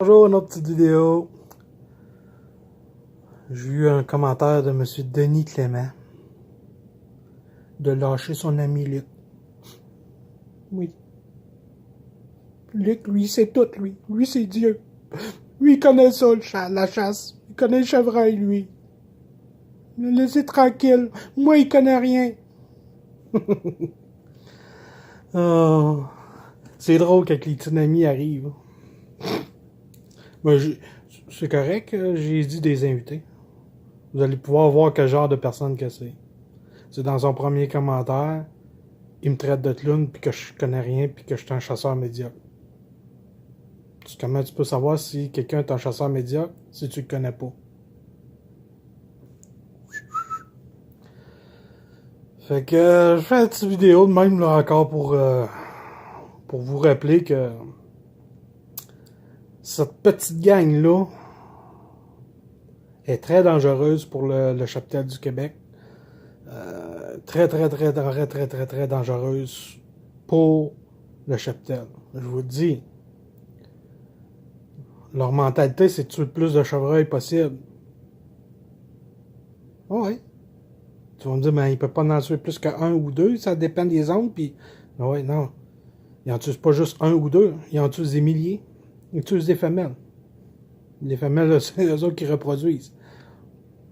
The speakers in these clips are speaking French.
Bonjour, une autre petite vidéo. J'ai eu un commentaire de monsieur Denis Clément de lâcher son ami Luc. Oui. Luc, lui, c'est tout, lui. Lui, c'est Dieu. Lui, il connaît ça, la chasse. Il connaît le chevreuil, lui. Le laissez tranquille. Moi, il connaît rien. Oh. C'est drôle quand les tsunamis arrivent. Ben, c'est correct, j'ai dit des invités. Vous allez pouvoir voir quel genre de personne que c'est. C'est dans son premier commentaire. Il me traite de clown, puis que je connais rien, puis que je suis un chasseur médiocre. Comment tu peux savoir si quelqu'un est un chasseur médiocre si tu le connais pas? Fait que je fais une petite vidéo de même là encore pour vous rappeler que cette petite gang-là est très dangereuse pour le cheptel du Québec. Très dangereuse pour le cheptel. Je vous le dis. Leur mentalité, c'est de tuer le plus de chevreuils possible. Oh oui. Tu vas me dire, mais il peut pas en tuer plus qu'un ou deux, ça dépend des zones, puis... Ouais, non. Ils en tuent pas juste un ou deux, ils en tuent des milliers. Ils tuent des femelles. Les femelles, c'est eux autres qui reproduisent.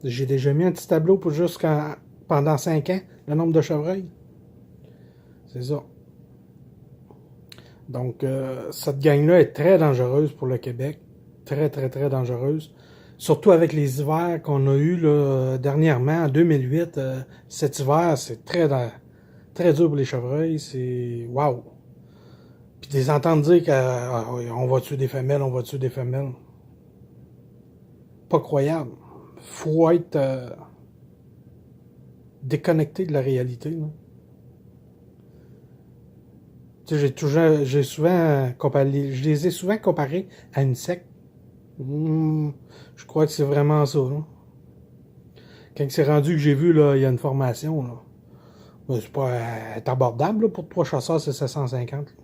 J'ai déjà mis un petit tableau pour pendant 5 ans, le nombre de chevreuils. C'est ça. Donc, cette gang-là est très dangereuse pour le Québec. Très dangereuse. Surtout avec les hivers qu'on a eus là, dernièrement, en 2008. Cet hiver, c'est très dur pour les chevreuils. C'est... Wow! Puis des entendre dire qu'on va tuer des femelles, on va tuer des femelles. Pas croyable. Faut être déconnecté de la réalité. Là. Tu sais, j'ai souvent comparé, je les ai souvent comparés à une secte. Je crois que c'est vraiment ça. Là. Quand c'est rendu que j'ai vu, là, il y a une formation. Là. Ben, c'est pas abordable là, pour 3 chasseurs, c'est 750.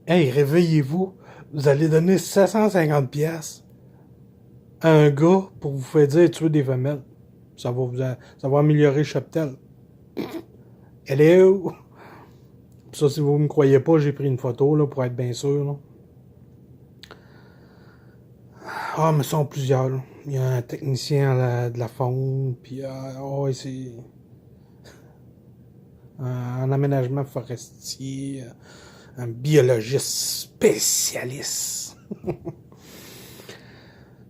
Hey, réveillez-vous. Vous allez donner 750 pièces à un gars pour vous faire dire tuer des femelles. Ça va améliorer le cheptel. Elle est où? Ça, si vous me croyez pas, j'ai pris une photo là, pour être bien sûr. Là. Ah, mais ils sont plusieurs. Là. Il y a un technicien de la faune, puis oh, c'est un aménagement forestier, un biologiste spécialiste.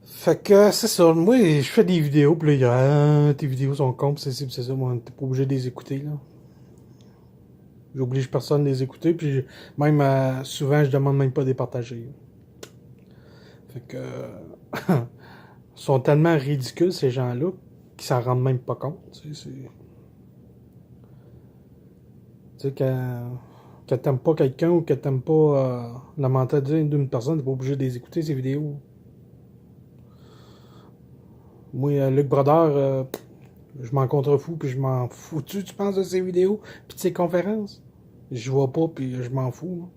Fait que c'est ça. Moi, je fais des vidéos, puis là, il y a tes vidéos sont cons, c'est ça. Moi, t'es pas obligé de les écouter, là. J'oblige personne de les écouter, puis même souvent, je demande même pas de les partager. Fait que ils sont tellement ridicules, ces gens-là, qu'ils s'en rendent même pas compte. Tu sais, quand t'aimes pas quelqu'un ou que t'aimes pas la mentalité d'une personne, t'es pas obligé de les écouter, ces vidéos. Moi, Luc Brodeur, je m'en contrefous, puis je m'en fous. Tu penses de ses vidéos, puis de ses conférences? Je vois pas, puis je m'en fous. Moi.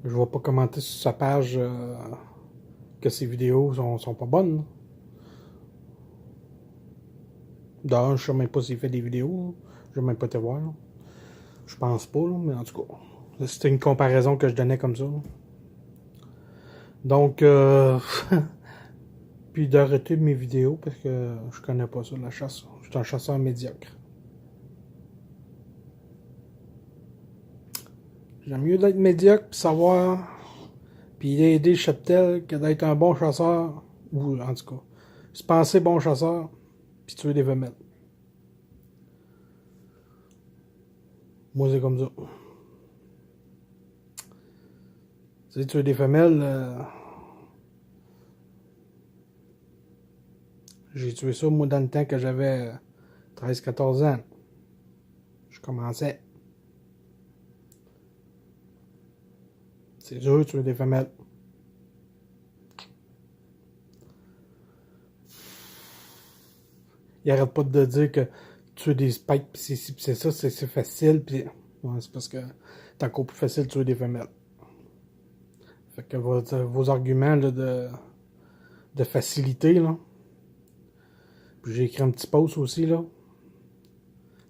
Je vois pas commenter sur sa page que ses vidéos sont pas bonnes. D'ailleurs, je sais même pas s'il fait des vidéos. Je vais même pas te voir. Là. Je pense pas, là, mais en tout cas. C'était une comparaison que je donnais comme ça. Là. Donc, puis d'arrêter mes vidéos parce que je connais pas ça, la chasse. Je suis un chasseur médiocre. J'aime mieux d'être médiocre puis savoir puis aider le cheptel que d'être un bon chasseur ou en tout cas se penser bon chasseur puis tuer des femelles. Moi c'est comme ça. Tu sais, tuer des femelles, j'ai tué ça moi dans le temps que j'avais 13-14 ans. Je commençais. C'est dur de tuer des femelles. Il arrête pas de dire que tuer des spikes pis c'est ci pis c'est ça, c'est facile pis Ouais, c'est parce que c'est encore plus facile de tuer des femelles. Fait que vos arguments là, de facilité, là. Puis j'ai écrit un petit post aussi, là.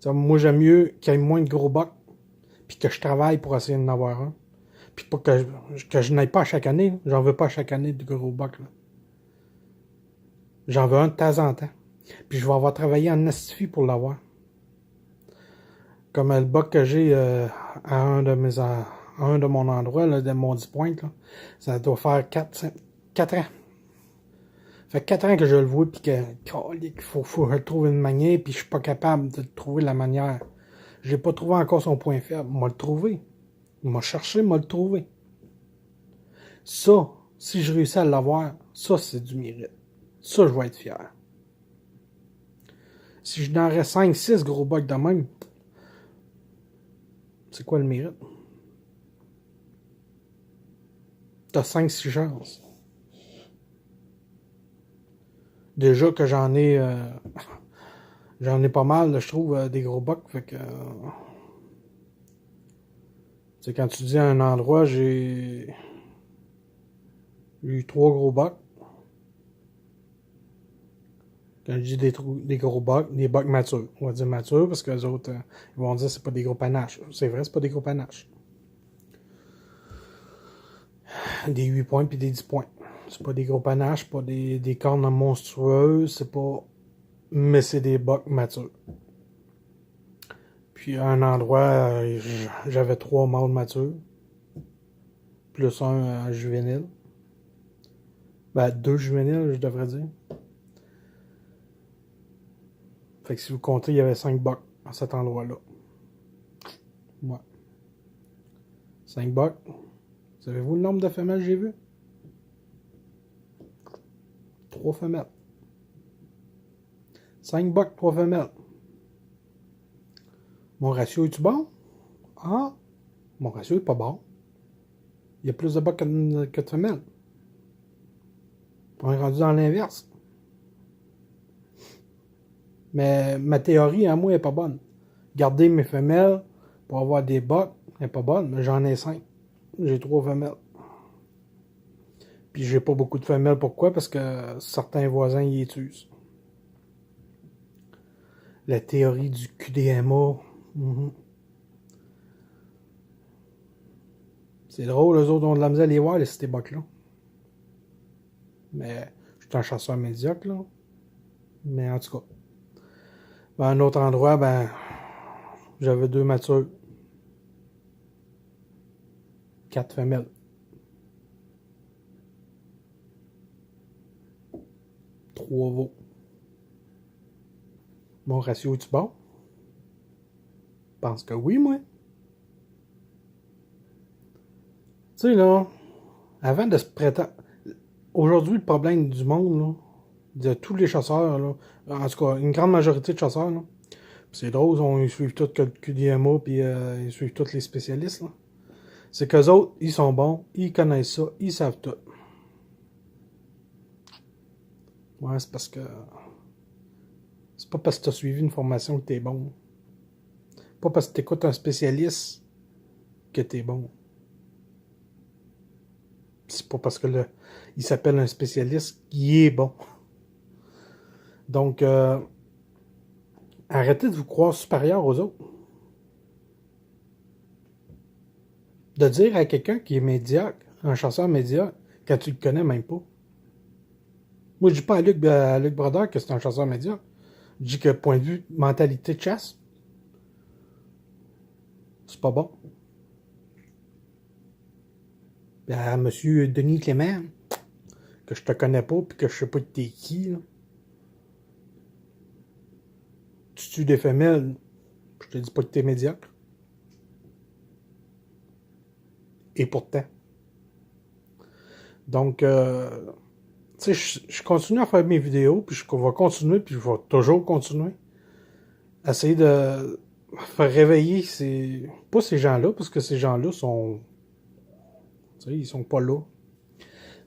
T'sais, moi, j'aime mieux qu'il y ait moins de gros bucks, puis que je travaille pour essayer d'en avoir un. Puis pas que je n'aille pas à chaque année. J'en veux pas à chaque année de gros bucks, là. J'en veux un de temps en temps. Puis je vais avoir travaillé en astifi pour l'avoir. Comme le buck que j'ai à un de mon endroit, là, de mon 10 points, là, ça doit faire 4 ans. Ça fait 4 ans que je le vois, puis qu'il faut que je trouve une manière, puis je suis pas capable de trouver la manière. J'ai pas trouvé encore son point faible. M'a le trouvé. Il m'a cherché, m'a le trouvé. Ça, si je réussis à l'avoir, ça, c'est du mérite. Ça, je vais être fier. Si je n'aurais 5-6 gros bucks de même, c'est quoi le mérite? T'as 5-6 chances. Déjà que j'en ai pas mal, là, je trouve, des gros bucks. Fait que c'est quand tu dis à un endroit, j'ai eu 3 gros bucks. Quand je dis des gros bucks, des bucks matures. On va dire matures parce que les autres, ils vont dire que c'est pas des gros panaches. C'est vrai, c'est pas des gros panaches. Des 8 points puis des 10 points. C'est pas des gros panaches, pas des cornes monstrueuses, c'est pas. Mais c'est des bucks matures. Puis à un endroit, j'avais 3 mâles matures. Plus un juvénile. Ben, 2 juvéniles, je devrais dire. Fait que si vous comptez, il y avait 5 bucks à cet endroit-là. Ouais. 5 bucks. Savez-vous le nombre de femelles que j'ai vu? 3 femelles. 5 bucks, 3 femelles. Mon ratio est-tu bon? Ah, mon ratio est pas bon. Il y a plus de bucks que de femelles. On est rendu dans l'inverse. Mais ma théorie, à moi, est pas bonne. Garder mes femelles pour avoir des bucks n'est pas bonne, mais j'en ai 5. J'ai 3 femelles. Puis j'ai pas beaucoup de femelles. Pourquoi? Parce que certains voisins y utilisent. La théorie du QDMA. C'est drôle, eux autres ont de la misère à les voir, les cités bucks-là. Mais je suis un chasseur médiocre, là. Mais en tout cas. Ben, à un autre endroit, ben, j'avais 2 matures. 4 femelles. 3 veaux. Mon ratio est-tu bon? Je pense que oui, moi. Tu sais, là, avant de se prétendre... Aujourd'hui, le problème du monde, là, de tous les chasseurs, là, en tout cas, une grande majorité de chasseurs, là, c'est drôle, ils suivent tout le QDMA, puis ils suivent tous les spécialistes, là. C'est qu'eux autres, ils sont bons, ils connaissent ça, ils savent tout. Ouais, c'est parce que... C'est pas parce que t'as suivi une formation que t'es bon. Pas parce que t'écoutes un spécialiste que t'es bon. C'est pas parce que il s'appelle un spécialiste qu'il est bon. Donc, arrêtez de vous croire supérieur aux autres. De dire à quelqu'un qui est médiocre, un chasseur médiocre, quand tu le connais même pas. Moi, je dis pas à Luc Brodeur que c'est un chasseur médiocre. Je dis que, point de vue mentalité de chasse, c'est pas bon. Puis à monsieur Denis Clément, que je te connais pas, puis que je sais pas t'es qui, là. Tu tues des femelles, je te dis pas que t'es médiocre. Et pourtant. Donc, tu sais, je continue à faire mes vidéos, puis je vais continuer, puis je vais toujours continuer. Essayer de faire réveiller pas ces gens-là, parce que ces gens-là sont... Tu sais, ils sont pas là.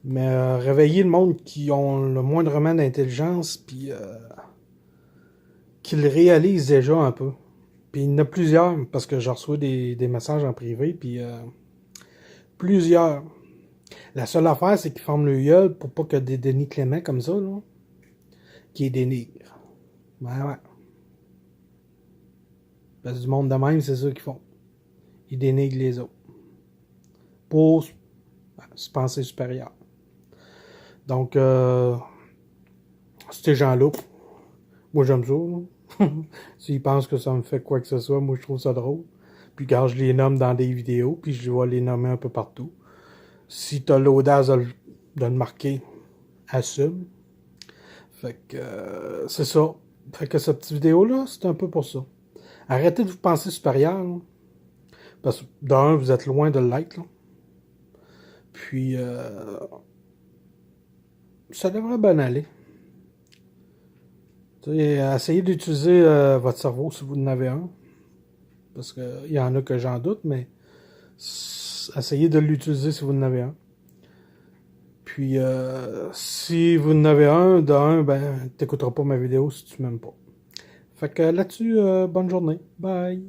Mais réveiller le monde qui ont le moindrement d'intelligence, puis qu'ils réalisent déjà un peu. Puis il y en a plusieurs, parce que je reçois des messages en privé, puis plusieurs. La seule affaire, c'est qu'ils forment le gueule pour pas que des Denis Clément comme ça, là, qui dénigrent. Ben ouais. Parce que du monde de même, c'est ça qu'ils font. Ils dénigrent les autres. Pour se penser supérieur. Donc, ces gens-là, moi j'aime ça. Là. S'ils pensent que ça me fait quoi que ce soit, moi je trouve ça drôle. Puis quand je les nomme dans des vidéos, puis je vais les nommer un peu partout. Si t'as l'audace de le marquer, assume. Fait que c'est ça. Fait que cette petite vidéo-là, c'est un peu pour ça. Arrêtez de vous penser supérieur. Là. Parce que d'un, vous êtes loin de l'être. Puis ça devrait bien aller. Essayez d'utiliser votre cerveau si vous en avez un. Parce qu'il y en a que j'en doute, mais essayez de l'utiliser si vous en avez un. Puis, si vous en avez un, ben, t'écouteras pas ma vidéo si tu m'aimes pas. Fait que là-dessus, bonne journée. Bye!